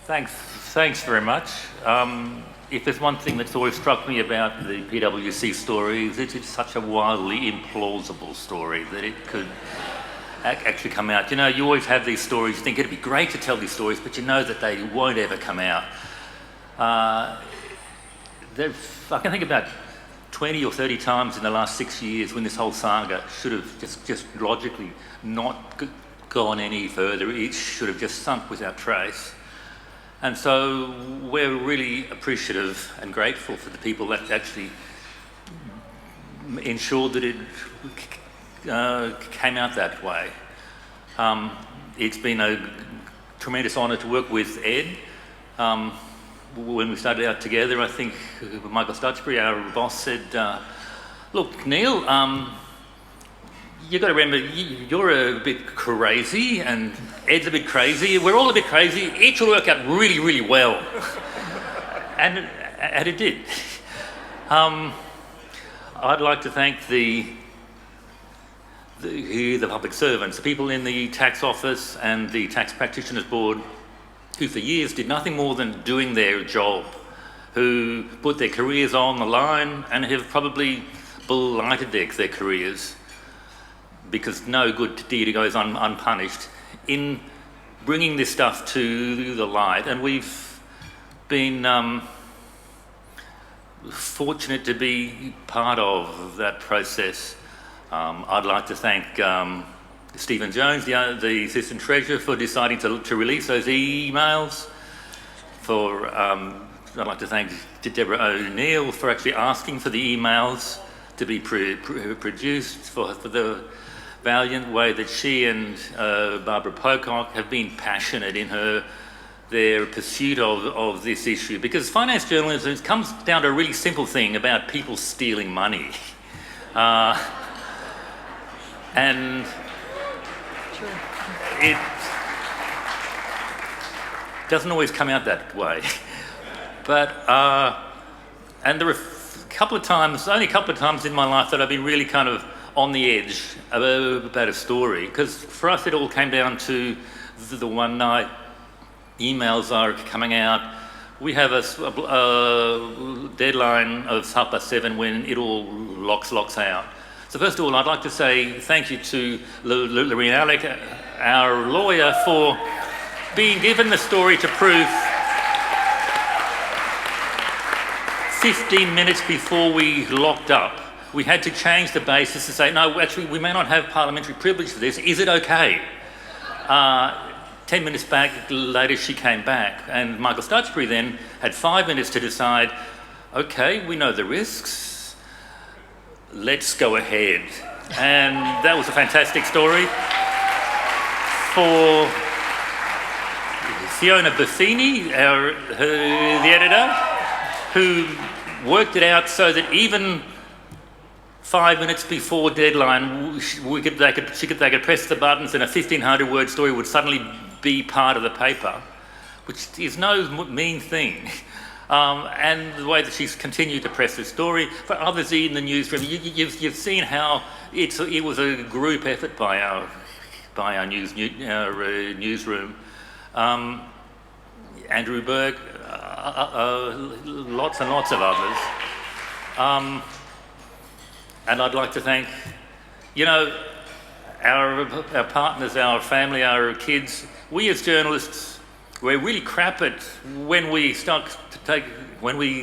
Thanks very much. If there's one thing that's always struck me about the PwC story, is it's such a wildly implausible story that it could actually come out. You know, you always have these stories, you think it'd be great to tell these stories, but you know that they won't ever come out. I can think about 20 or 30 times in the last 6 years when this whole saga should have just logically not gone any further. It should have just sunk without trace. And so we're really appreciative and grateful for the people that actually ensured that it came out that way. It's been a tremendous honour to work with Ed. When we started out together, I think Michael Stutchbury, our boss, said, look, Neil, you've got to remember, you're a bit crazy and Ed's a bit crazy. We're all a bit crazy. Each will work out really, really well. and it did. I'd like to thank the public servants, the people in the tax office and the tax practitioners board, who for years did nothing more than doing their job, who put their careers on the line and have probably blighted their careers, because no good deed goes unpunished in bringing this stuff to the light. And we've been fortunate to be part of that process. I'd like to thank Stephen Jones, the Assistant Treasurer, for deciding to release those emails. I'd like to thank Deborah O'Neill for actually asking for the emails to be produced, for the valiant way that she and Barbara Pocock have been passionate in their pursuit of this issue. Because finance journalism comes down to a really simple thing about people stealing money. And it doesn't always come out that way. But, and there are only a couple of times in my life that I've been really kind of on the edge about a story, because for us it all came down to the one night emails are coming out. We have a deadline of 7:30 when it all locks out. So first of all, I'd like to say thank you to Lorraine Alec, our lawyer, for being given the story to proof 15 minutes before we locked up. We had to change the basis to say, no, actually, we may not have parliamentary privilege for this. Is it okay? 10 minutes later, she came back, and Michael Stutchbury then had 5 minutes to decide, okay, we know the risks, let's go ahead. And that was a fantastic story. For Fiona Buffini, the editor, who worked it out so that even 5 minutes before deadline, they could press the buttons and a 1,500-word story would suddenly be part of the paper, which is no mean thing. And the way that she's continued to press the story. For others in the newsroom, you've seen how it was a group effort by our newsroom. Andrew Berg, lots and lots of others. And I'd like to thank, our partners, our family, our kids. We as journalists, we're really crap at when we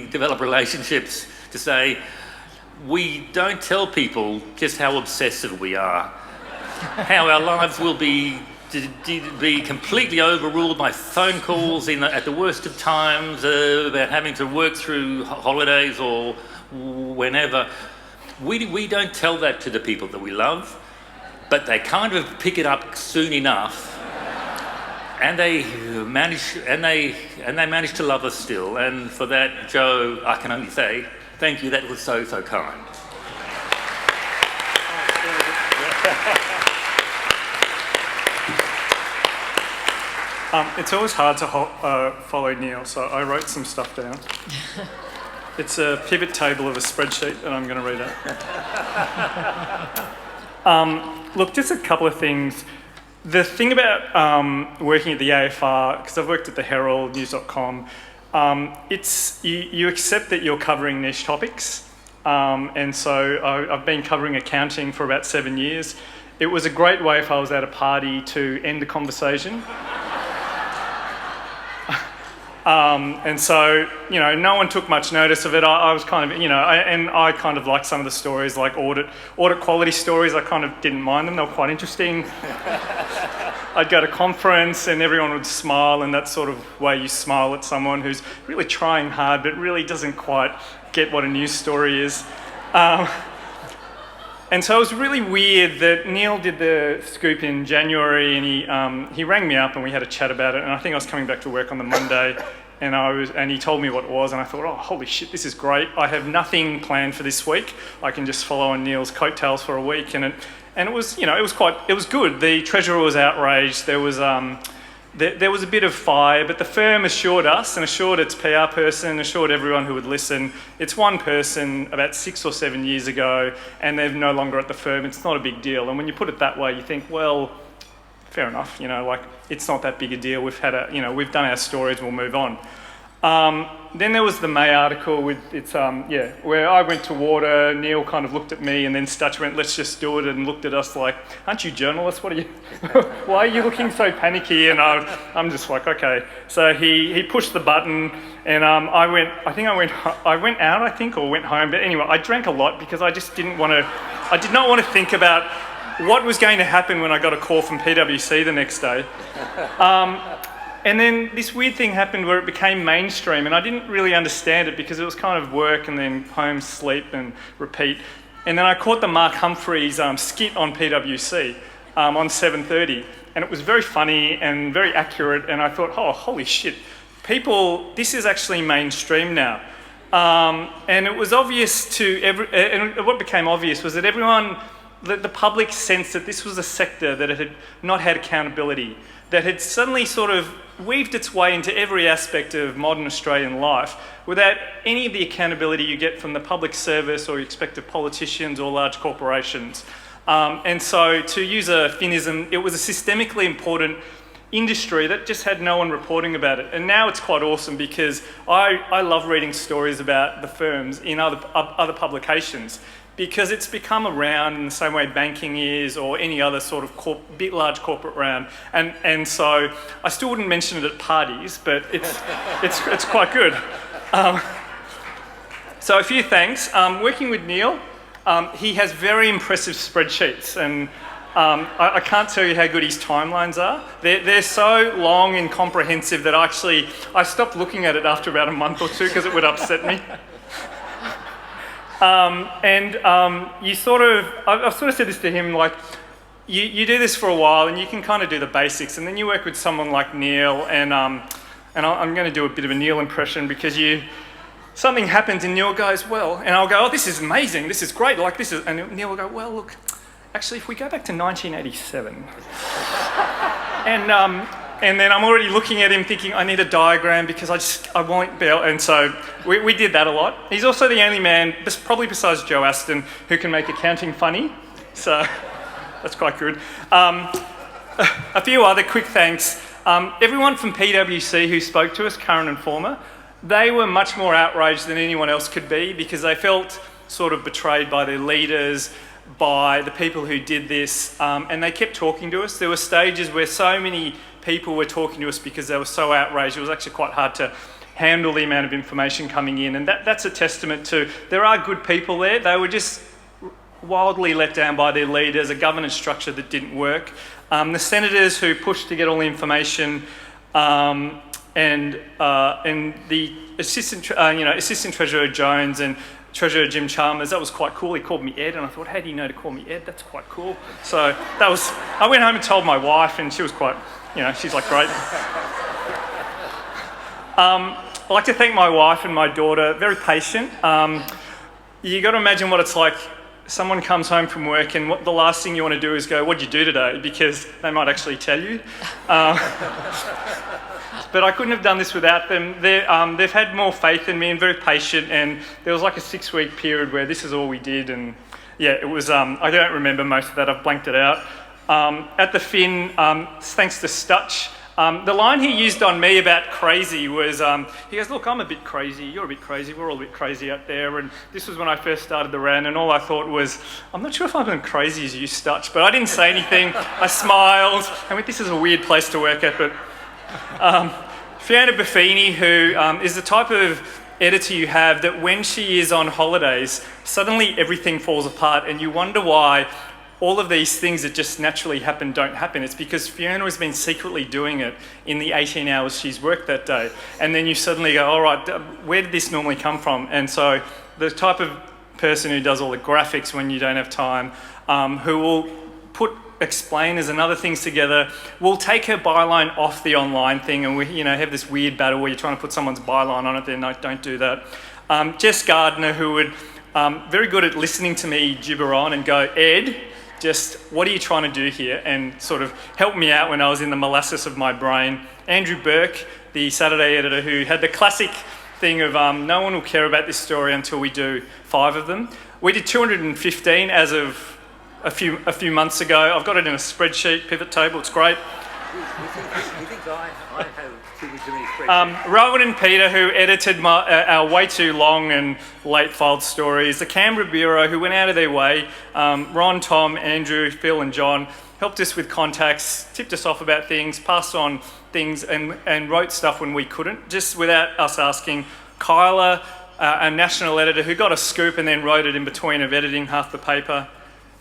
develop relationships to say, we don't tell people just how obsessive we are, how our lives will be completely overruled by phone calls at the worst of times, about having to work through holidays or whenever. We don't tell that to the people that we love, but they kind of pick it up soon enough, and they manage to love us still. And for that, Joe, I can only say thank you. That was so kind. It's always hard to follow Neil, so I wrote some stuff down. It's a pivot table of a spreadsheet, and I'm going to read it. Look, just a couple of things. The thing about working at the AFR, because I've worked at the Herald, News.com, it's you accept that you're covering niche topics. And so I've been covering accounting for about 7 years. It was a great way if I was at a party to end the conversation. And so, no one took much notice of it. I was kind of, I kind of liked some of the stories, like audit quality stories. I kind of didn't mind them. They were quite interesting. I'd go to conference and everyone would smile, and that sort of way you smile at someone who's really trying hard but really doesn't quite get what a news story is. And so it was really weird that Neil did the scoop in January, and he rang me up and we had a chat about it. And I think I was coming back to work on the Monday, and he told me what it was, and I thought, oh, holy shit, this is great. I have nothing planned for this week. I can just follow on Neil's coattails for a week, and it was, it was good. The treasurer was outraged. There was a bit of fire, but the firm assured us and assured its PR person, assured everyone who would listen, it's one person about 6 or 7 years ago, and they're no longer at the firm. It's not a big deal. And when you put it that way, you think, well, fair enough. It's not that big a deal. We've had we've done our stories. We'll move on. Then there was the May article with where I went to water. Neil kind of looked at me, and then Stutch went, "Let's just do it," and looked at us like, "Aren't you journalists? What are you? Why are you looking so panicky?" And I'm just like, okay. So he pushed the button, and I went out, I think, or went home. But anyway, I drank a lot because I just didn't want to. I did not want to think about what was going to happen when I got a call from PwC the next day. And then this weird thing happened where it became mainstream, and I didn't really understand it because it was kind of work and then home, sleep and repeat. And then I caught the Mark Humphreys skit on PwC on 7:30, and it was very funny and very accurate, and I thought, oh, holy shit, this is actually mainstream now. And it was obvious and what became obvious was that the public sensed that this was a sector that had not had accountability, that had suddenly sort of weaved its way into every aspect of modern Australian life without any of the accountability you get from the public service or you expect of politicians or large corporations. And so, to use a Finnism, it was a systemically important industry that just had no one reporting about it. And now it's quite awesome because I love reading stories about the firms in other publications, because it's become around in the same way banking is or any other sort of large corporate round. And so I still wouldn't mention it at parties, but it's quite good. So a few thanks. Working with Neil, he has very impressive spreadsheets, and I can't tell you how good his timelines are. They're so long and comprehensive that I stopped looking at it after about a month or two because it would upset me. I've sort of said this to him, like, you do this for a while and you can kind of do the basics, and then you work with someone like Neil, and I'm going to do a bit of a Neil impression because something happens and Neil goes, well, and I'll go, oh, this is amazing, this is great, and Neil will go, well, look, actually, if we go back to 1987, and then I'm already looking at him thinking, I need a diagram because I won't be able, and so we did that a lot. He's also the only man, probably besides Joe Aston, who can make accounting funny, so that's quite good. A few other quick thanks. Everyone from PwC who spoke to us, current and former, they were much more outraged than anyone else could be because they felt sort of betrayed by their leaders, by the people who did this, and they kept talking to us. There were stages where so many people were talking to us because they were so outraged. It was actually quite hard to handle the amount of information coming in, and that's a testament to there are good people there. They were just wildly let down by their leaders, a governance structure that didn't work. The senators who pushed to get all the information, and the assistant Treasurer Jones and Treasurer Jim Chalmers, that was quite cool. He called me Ed, and I thought, how do you know to call me Ed? That's quite cool. So I went home and told my wife, and she was quite, she's like, great. I'd like to thank my wife and my daughter, very patient. You got to imagine what it's like. Someone comes home from work and the last thing you want to do is go, what'd you do today? Because they might actually tell you. But I couldn't have done this without them. They've had more faith in me and very patient, and there was like a 6-week period where this is all we did, and yeah, it was, I don't remember most of that, I've blanked it out. At the Fin, thanks to Stutch, the line he used on me about crazy was, he goes, look, I'm a bit crazy, you're a bit crazy, we're all a bit crazy out there. And this was when I first started the rant, and all I thought was, I'm not sure if I'm as crazy as you, Stutch, but I didn't say anything. I smiled. I mean, this is a weird place to work at, but Fiona Buffini, who is the type of editor you have that when she is on holidays, suddenly everything falls apart and you wonder why all of these things that just naturally happen don't happen. It's because Fiona has been secretly doing it in the 18 hours she's worked that day. And then you suddenly go, all right, where did this normally come from? And so the type of person who does all the graphics when you don't have time, who will put explainers and other things together, will take her byline off the online thing, and we have this weird battle where you're trying to put someone's byline on it, then no, don't do that. Jess Gardner, who would very good at listening to me gibber on and go, Ed, just what are you trying to do here? And sort of help me out when I was in the molasses of my brain. Andrew Burke, the Saturday editor, who had the classic thing of no one will care about this story until we do 5 of them. We did 215 as of a few months ago. I've got it in a spreadsheet, pivot table, it's great. You think I have too many spreadsheets? Rowan and Peter, who edited our way too long and late filed stories. The Canberra Bureau, who went out of their way. Ron, Tom, Andrew, Phil and John helped us with contacts, tipped us off about things, passed on things and wrote stuff when we couldn't, just without us asking. Kyla, a national editor who got a scoop and then wrote it in between of editing half the paper.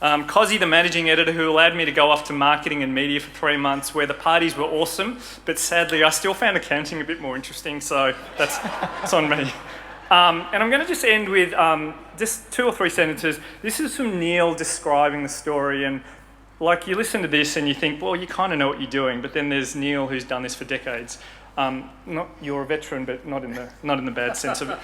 Cozzy, the managing editor, who allowed me to go off to marketing and media for 3 months, where the parties were awesome, but sadly I still found accounting a bit more interesting, so that's on me. And I'm going to just end with just 2 or 3 sentences. This is from Neil describing the story, and like you listen to this and you think, well, you kind of know what you're doing, but then there's Neil who's done this for decades. You're a veteran, but not in the bad sense of it.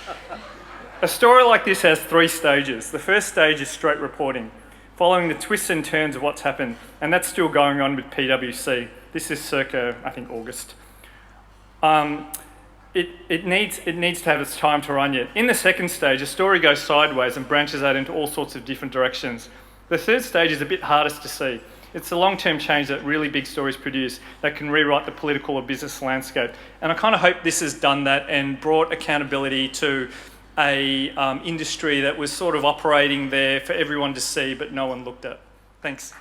A story like this has 3 stages. The first stage is straight reporting, following the twists and turns of what's happened, and that's still going on with PwC. This is circa, I think, August. It needs to have its time to run yet. In the second stage, a story goes sideways and branches out into all sorts of different directions. The third stage is a bit hardest to see. It's the long-term change that really big stories produce that can rewrite the political or business landscape. And I kind of hope this has done that and brought accountability to a industry that was sort of operating there for everyone to see, but no one looked at. Thanks.